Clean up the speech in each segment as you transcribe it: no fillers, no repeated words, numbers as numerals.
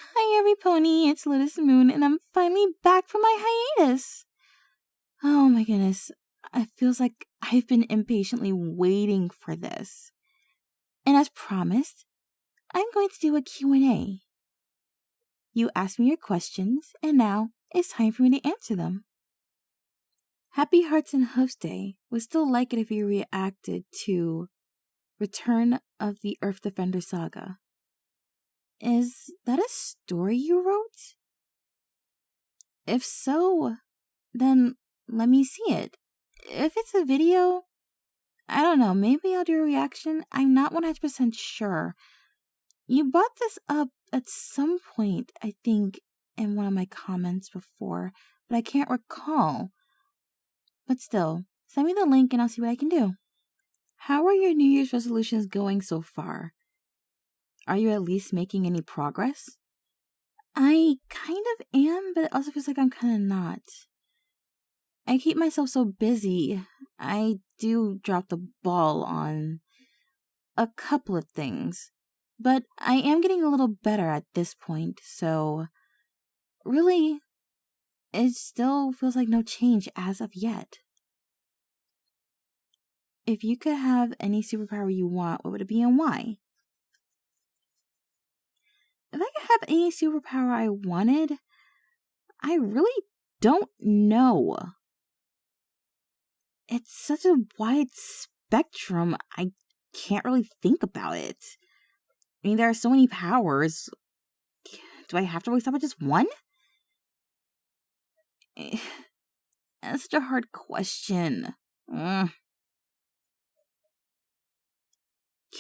Hi, every pony. It's Lotus Moon, and I'm finally back from my hiatus. Oh my goodness. It feels like I've been impatiently waiting for this. And as promised, I'm going to do a Q&A. You asked me your questions, and now it's time for me to answer them. Happy Hearts and Hooves Day would still like it if you reacted to Return of the Earth Defender Saga. Is that a story you wrote? If so, then let me see it. If it's a video, I don't know, maybe I'll do a reaction. I'm not 100% sure. You brought this up at some point, I think, in one of my comments before, but I can't recall. But still, send me the link and I'll see what I can do. How are your New Year's resolutions going so far? Are you at least making any progress? I kind of am, but it also feels like I'm kind of not. I keep myself so busy. I do drop the ball on a couple of things, but I am getting a little better at this point, so really, it still feels like no change as of yet. If you could have any superpower you want, what would it be and why? If I could have any superpower I wanted, I really don't know. It's such a wide spectrum, I can't really think about it. I mean, there are so many powers. Do I have to really stop at just one? That's such a hard question. Can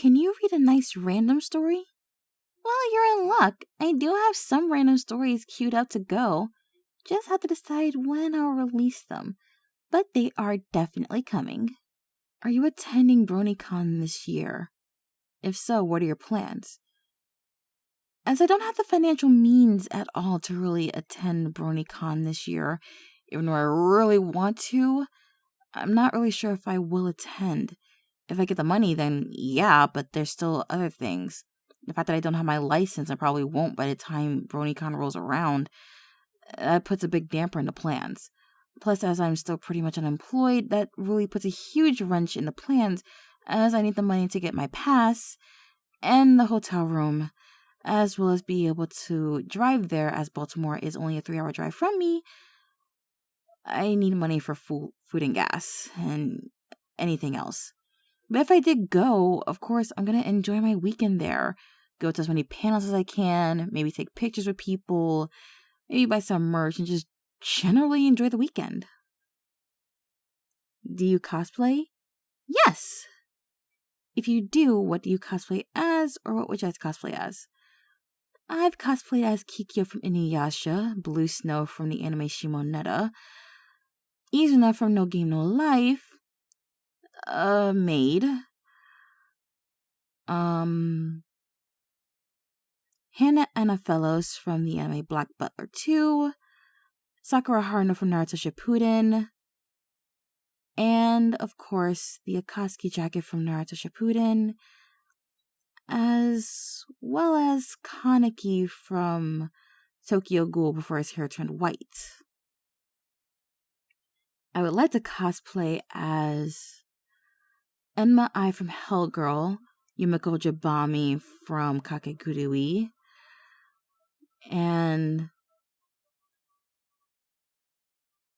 you read a nice random story? Well, you're in luck. I do have some random stories queued up to go. Just have to decide when I'll release them. But they are definitely coming. Are you attending BronyCon this year? If so, what are your plans? As I don't have the financial means at all to really attend BronyCon this year, even though I really want to, I'm not really sure if I will attend. If I get the money, then yeah, but there's still other things. The fact that I don't have my license, I probably won't by the time BronyCon rolls around. That puts a big damper in the plans. Plus, as I'm still pretty much unemployed, that really puts a huge wrench in the plans, as I need the money to get my pass and the hotel room, as well as be able to drive there, as Baltimore is only a 3-hour drive from me. I need money for food and gas, and anything else. But if I did go, of course, I'm going to enjoy my weekend there. Go to as many panels as I can, maybe take pictures with people, maybe buy some merch, and just generally enjoy the weekend. Do you cosplay? Yes! If you do, what do you cosplay as, or what would you like to cosplay as? I've cosplayed as Kikyo from Inuyasha, Blue Snow from the anime Shimonetta, Izuna from No Game No Life, Maid, Hannah Anna Fellows from the anime Black Butler 2, Sakura Haruno from Naruto Shippuden, and, of course, the Akatsuki jacket from Naruto Shippuden, as well as Kaneki from Tokyo Ghoul before his hair turned white. I would like to cosplay as Enma Ai from Hellgirl, Yumiko Jabami from Kakegurui, and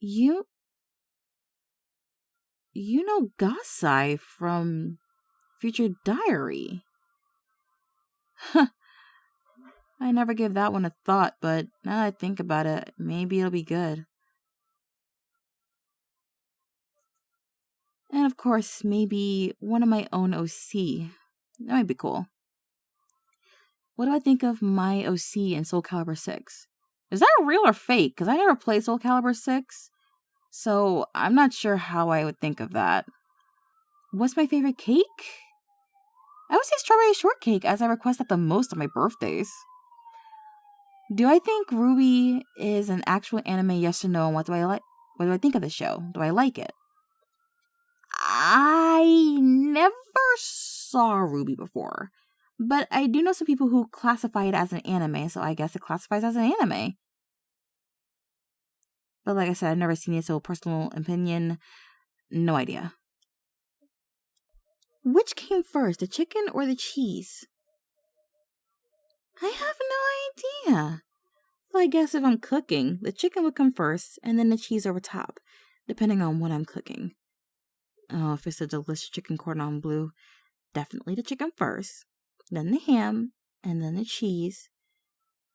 you know Gasai from Future Diary. I never gave that one a thought, but now that I think about it, maybe it'll be good. And of course, maybe one of my own OC. That might be cool. What do I think of my OC in Soul Calibur 6? Is that real or fake? Because I never played Soul Calibur 6, so I'm not sure how I would think of that. What's my favorite cake? I would say strawberry shortcake, as I request that the most on my birthdays. Do I think Ruby is an actual anime, yes or no, and what do I like? What do I think of the show? Do I like it? I never saw Ruby before. But I do know some people who classify it as an anime, so I guess it classifies as an anime. But like I said, I've never seen it, so personal opinion, no idea. Which came first, the chicken or the cheese? I have no idea. Well, I guess if I'm cooking, the chicken would come first, and then the cheese over top, depending on what I'm cooking. Oh, if it's a delicious chicken cordon bleu, definitely the chicken first, then the ham, and then the cheese.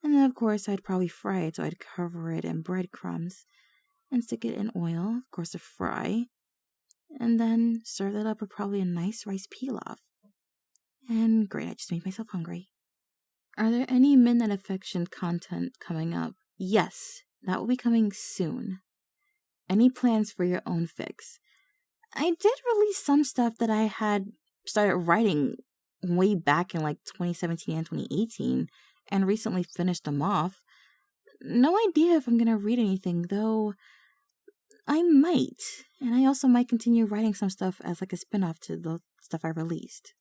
And then, of course, I'd probably fry it, so I'd cover it in breadcrumbs and stick it in oil, of course, to fry. And then serve that up with probably a nice rice pilaf. And great, I just made myself hungry. Are there any Midnight Affection content coming up? Yes, that will be coming soon. Any plans for your own fics? I did release some stuff that I had started writing way back in like 2017 and 2018 and recently finished them off. No idea if I'm going to read anything, though I might. And I also might continue writing some stuff as like a spin-off to the stuff I released.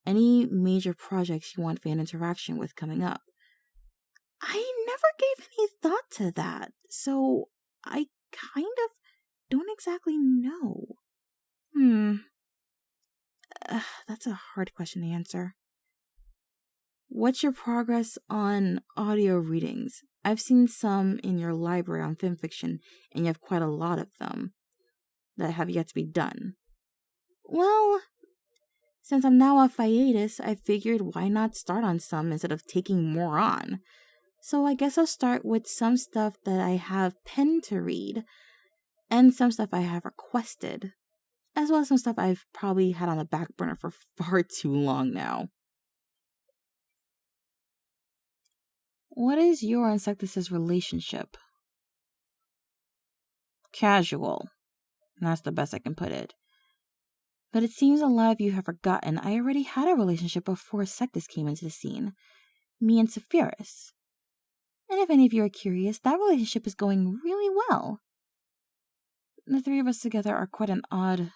Any major projects you want fan interaction with coming up? I never gave any thought to that, so I kind of don't exactly know. That's a hard question to answer. What's your progress on audio readings? I've seen some in your library on fanfiction, and you have quite a lot of them that have yet to be done. Well, since I'm now off hiatus, I figured why not start on some instead of taking more on. So I guess I'll start with some stuff that I have penned to read, and some stuff I have requested, as well as some stuff I've probably had on the back burner for far too long now. What is your and Sectus's relationship? Casual. That's the best I can put it. But it seems a lot of you have forgotten I already had a relationship before Sectus came into the scene. Me and Sephiroth. And if any of you are curious, that relationship is going really well. The three of us together are quite an odd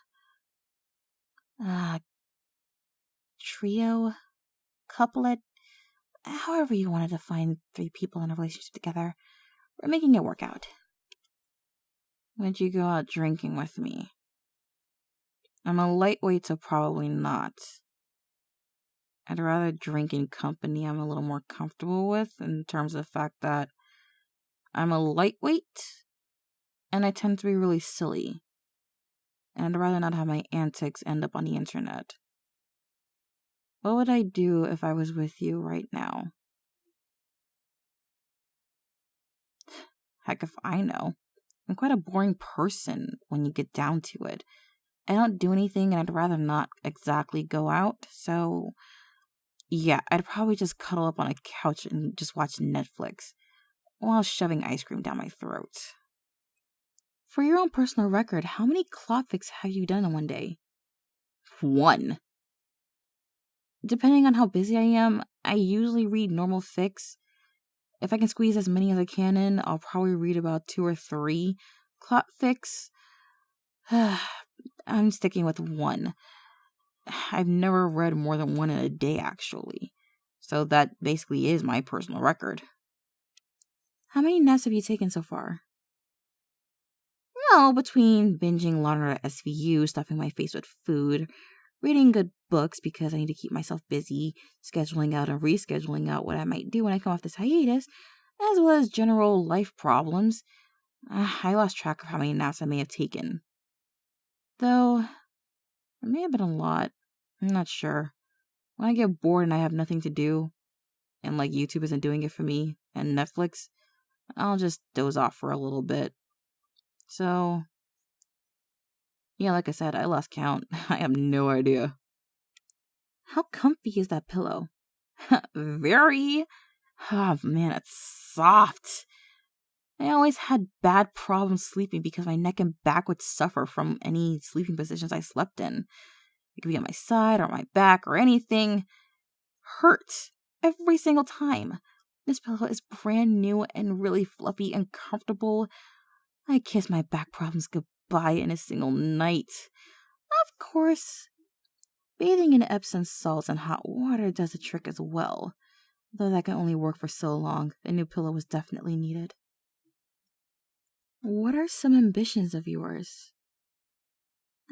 trio, couplet, however you want to define three people in a relationship together. We're making it work out. Would you go out drinking with me? I'm a lightweight, so probably not. I'd rather drink in company I'm a little more comfortable with, in terms of the fact that I'm a lightweight, and I tend to be really silly. And I'd rather not have my antics end up on the internet. What would I do if I was with you right now? Heck if I know. I'm quite a boring person when you get down to it. I don't do anything, and I'd rather not exactly go out, so yeah, I'd probably just cuddle up on a couch and just watch Netflix while shoving ice cream down my throat. For your own personal record, how many clock fics have you done in one day? 1. Depending on how busy I am, I usually read normal fics. If I can squeeze as many as I can in, I'll probably read about 2 or 3 clock fics. I'm sticking with 1. I've never read more than 1 in a day, actually. So that basically is my personal record. How many naps have you taken so far? Well, between binging Laundry SVU, stuffing my face with food, reading good books because I need to keep myself busy, scheduling out and rescheduling out what I might do when I come off this hiatus, as well as general life problems, I lost track of how many naps I may have taken. Though, it may have been a lot. I'm not sure. When I get bored and I have nothing to do, and like YouTube isn't doing it for me, and Netflix, I'll just doze off for a little bit. So, yeah, like I said, I lost count. I have no idea. How comfy is that pillow? Very. Oh man, it's soft. I always had bad problems sleeping because my neck and back would suffer from any sleeping positions I slept in. It could be on my side or my back or anything. Hurt every single time. This pillow is brand new and really fluffy and comfortable. I kiss my back problems goodbye in a single night. Of course, Bathing in Epsom salts and hot water does the trick as well, though that can only work for so long. A new pillow was definitely needed. What are some ambitions of yours?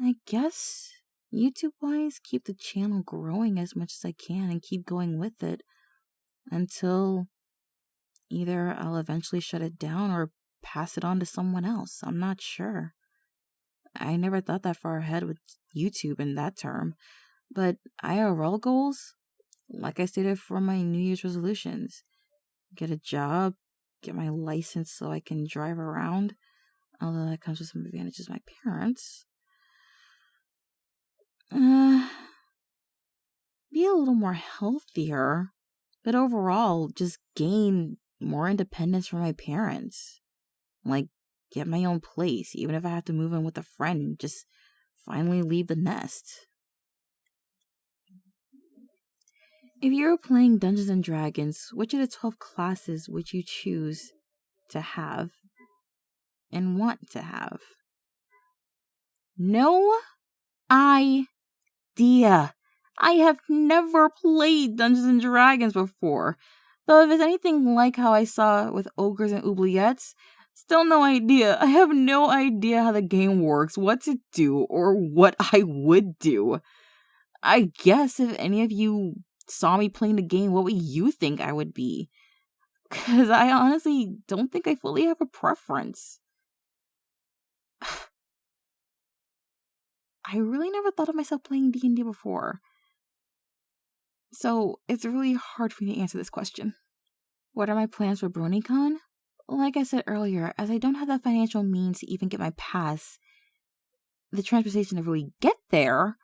I guess, YouTube-wise, keep the channel growing as much as I can and keep going with it until either I'll eventually shut it down or pass it on to someone else. I'm not sure. I never thought that far ahead with YouTube in that term. But IRL goals, like I stated for my New Year's resolutions, get a job, get my license so I can drive around, although that comes with some advantages my parents. Be a little more healthier, but overall just gain more independence from my parents. Like, get my own place, even if I have to move in with a friend, just finally leave the nest. If you were playing Dungeons and Dragons, which of the 12 classes would you choose to have and want to have? No idea. I have never played Dungeons and Dragons before. Though if it's anything like how I saw with ogres and oubliettes, still no idea. I have no idea how the game works, what to do, or what I would do. I guess if any of you saw me playing the game, what would you think I would be? Because I honestly don't think I fully have a preference. I really never thought of myself playing D&D before. So it's really hard for me to answer this question. What are my plans for BronyCon? Like I said earlier, as I don't have the financial means to even get my pass, the transportation to really get there,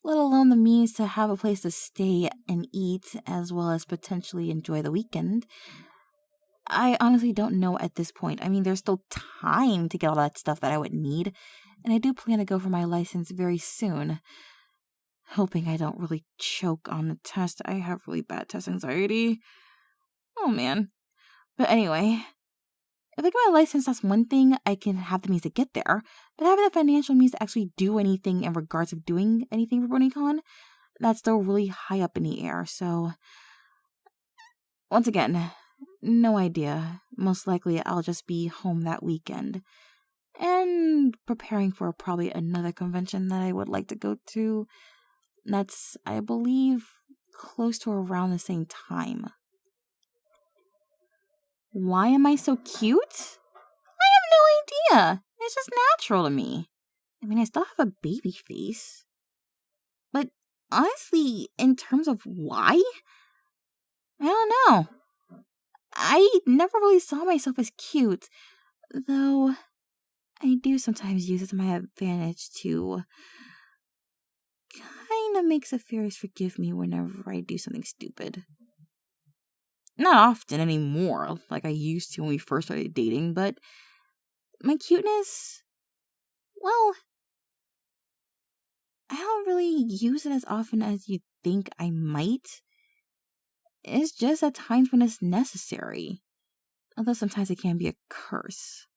let alone the means to have a place to stay and eat, as well as potentially enjoy the weekend, I honestly don't know at this point. I mean, there's still time to get all that stuff that I would need, and I do plan to go for my license very soon. Hoping I don't really choke on the test. I have really bad test anxiety. Oh, man. But anyway, if I get my license, that's one thing. I can have the means to get there. But having the financial means to actually do anything in regards of doing anything for BronyCon, that's still really high up in the air. So, once again, no idea. Most likely I'll just be home that weekend. And preparing for probably another convention that I would like to go to. That's, I believe, close to around the same time. Why am I so cute? I have no idea. It's just natural to me. I mean, I still have a baby face. But honestly, in terms of why, I don't know. I never really saw myself as cute, though I do sometimes use it to my advantage to kind of make the fairies forgive me whenever I do something stupid. Not often anymore, like I used to when we first started dating, but my cuteness, well, I don't really use it as often as you'd think I might. It's just at times when it's necessary. Although sometimes it can be a curse.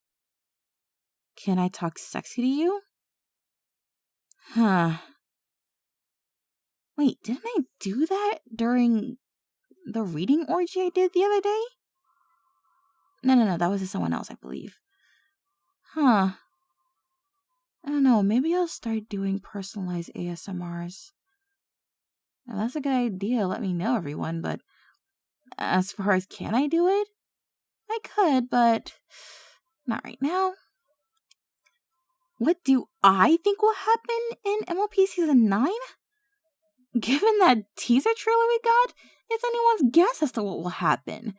Can I talk sexy to you? Huh. Wait, didn't I do that during the reading orgy I did the other day? No, that was to someone else, I believe. Huh. I don't know, maybe I'll start doing personalized ASMRs. Now, that's a good idea, let me know, everyone, but as far as can I do it? I could, but not right now. What do I think will happen in MLP Season 9? Given that teaser trailer we got, it's anyone's guess as to what will happen.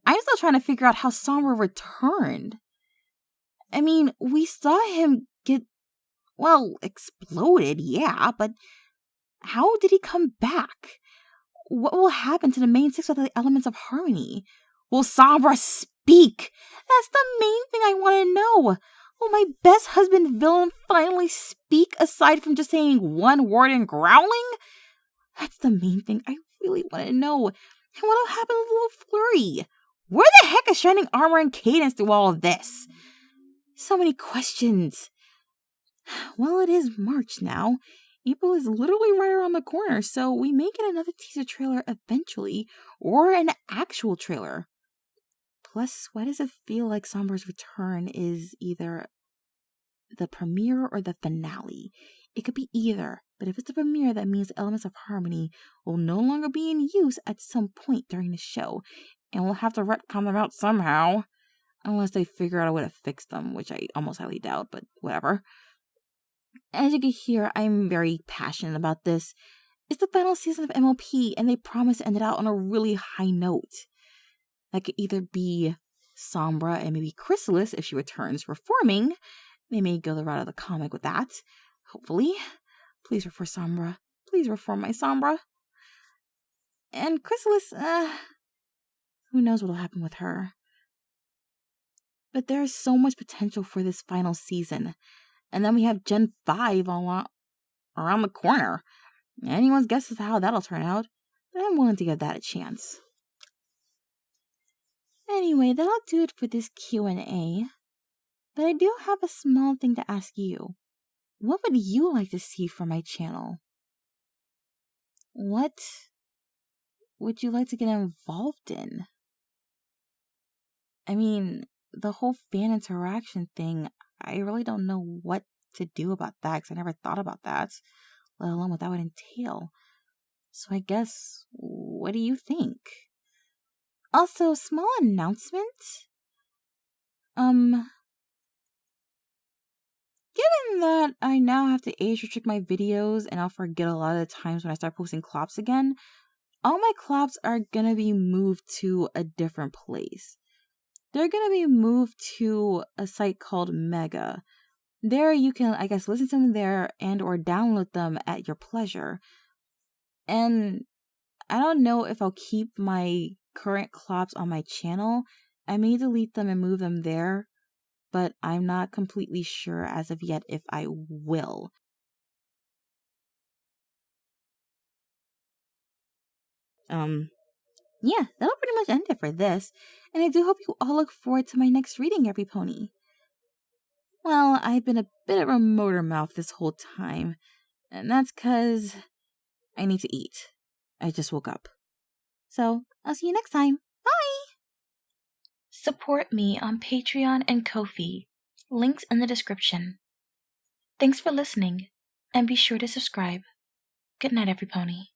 I'm still trying to figure out how Sombra returned. I mean, we saw him get, well, exploded, yeah, but how did he come back? What will happen to the main six without the elements of harmony? Will Sombra speak? That's the main thing I want to know. Will my best husband villain finally speak aside from just saying one word and growling? That's the main thing I really want to know. And what'll happen with Little Flurry? Where the heck is Shining Armor and Cadence through all of this? So many questions. Well, it is March now, April is literally right around the corner, so we may get another teaser trailer eventually, or an actual trailer. Plus, why does it feel like Sombra's return is either the premiere or the finale? It could be either, but if it's the premiere, that means elements of harmony will no longer be in use at some point during the show, and we'll have to retcon them out somehow. Unless they figure out a way to fix them, which I almost highly doubt, but whatever. As you can hear, I'm very passionate about this. It's the final season of MLP, and they promise to end it out on a really high note. That could either be Sombra and maybe Chrysalis if she returns reforming. They may go the route of the comic with that. Hopefully. Please reform Sombra. Please reform my Sombra. And Chrysalis, who knows what'll happen with her. But there is so much potential for this final season. And then we have Gen 5 around the corner. Anyone's guess as to how that'll turn out, but I'm willing to give that a chance. Anyway, that'll do it for this Q&A. But I do have a small thing to ask you. What would you like to see from my channel? What would you like to get involved in? I mean, the whole fan interaction thing, I really don't know what to do about that because I never thought about that, let alone what that would entail. So I guess, what do you think? Also, small announcement. Given that I now have to age restrict my videos and I'll forget a lot of the times when I start posting clops again, all my clops are gonna be moved to a different place. They're gonna be moved to a site called Mega. There you can, I guess, listen to them there and or download them at your pleasure. And I don't know if I'll keep my current clops on my channel. I may delete them and move them there, but I'm not completely sure as of yet if I will. Yeah, that'll pretty much end it for this, and I do hope you all look forward to my next reading, every pony. Well, I've been a bit of a motor mouth this whole time, and that's 'cause I need to eat. I just woke up. So, I'll see you next time. Bye! Support me on Patreon and Ko-fi. Links in the description. Thanks for listening, and be sure to subscribe. Good night, every pony.